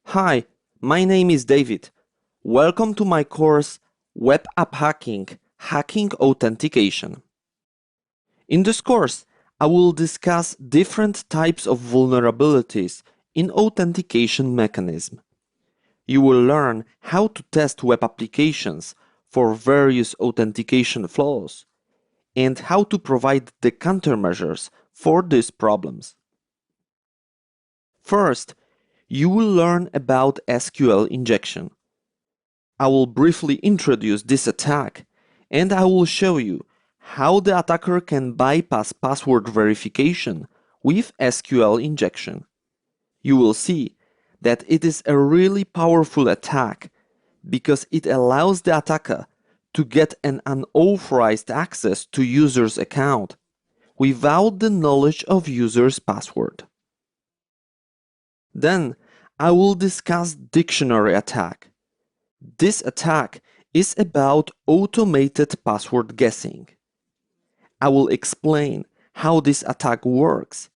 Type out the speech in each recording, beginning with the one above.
Hi, my name is David. Welcome to my course Web App Hacking – Hacking Authentication. In this course, I will discuss different types of vulnerabilities in authentication mechanism. You will learn how to test web applications for various authentication flaws and how to provide the countermeasures for these problems. First, you will learn about SQL injection. I will briefly introduce this attack, and I will show you how the attacker can bypass password verification with SQL injection. You will see that it is a really powerful attack because it allows the attacker to get an unauthorized access to user's account without the knowledge of user's password. Then I will discuss dictionary attack. This attack is about automated password guessing. I will explain how this attack works,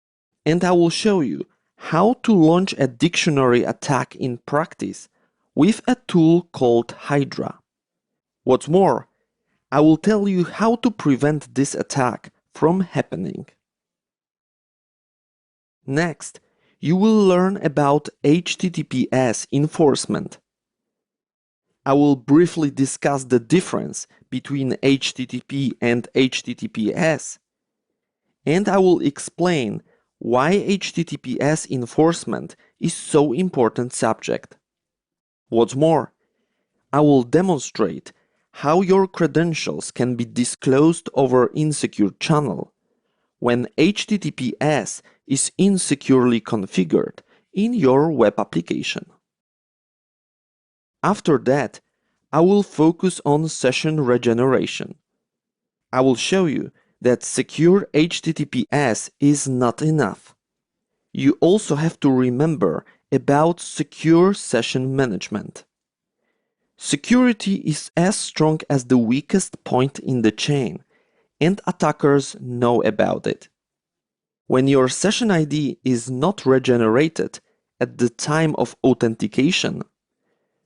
and I will show you how to launch a dictionary attack in practice with a tool called Hydra. What's more, I will tell you how to prevent this attack from happening. Next, you will learn about HTTPS enforcement. I will briefly discuss the difference between HTTP and HTTPS, and I will explain why HTTPS enforcement is so important subject. What's more, I will demonstrate how your credentials can be disclosed over insecure channel when HTTPS is insecurely configured in your web application. After that, I will focus on session regeneration. I will show you that secure HTTPS is not enough. You also have to remember about secure session management. Security is as strong as the weakest point in the chain, and attackers know about it. When your session ID is not regenerated at the time of authentication,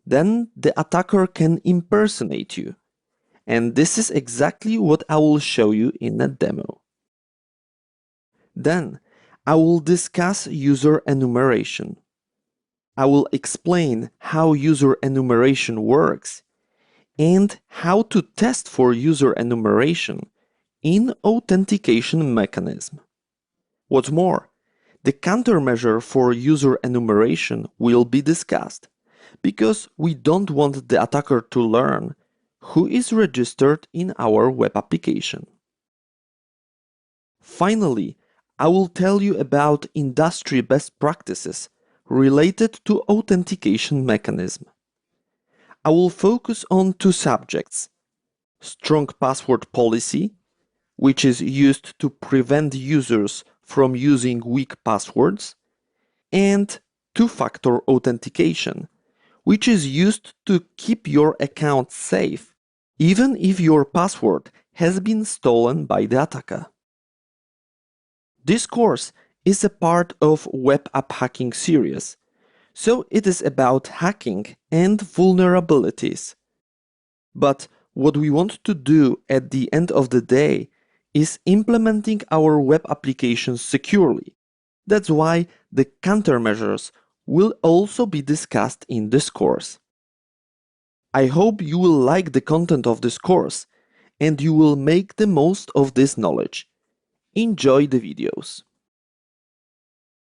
then the attacker can impersonate you. And this is exactly what I will show you in a demo. Then, I will discuss user enumeration. I will explain how user enumeration works and how to test for user enumeration in authentication mechanism. What's more, the countermeasure for user enumeration will be discussed, because we don't want the attacker to learn who is registered in our web application. Finally, I will tell you about industry best practices related to authentication mechanism. I will focus on two subjects: strong password policy, which is used to prevent users from using weak passwords, and two-factor authentication, which is used to keep your account safe even if your password has been stolen by the attacker. This course is a part of Web App Hacking series, so it is about hacking and vulnerabilities. But what we want to do at the end of the day is implementing our web applications securely. That's why the countermeasures will also be discussed in this course. I hope you will like the content of this course and you will make the most of this knowledge. Enjoy the videos.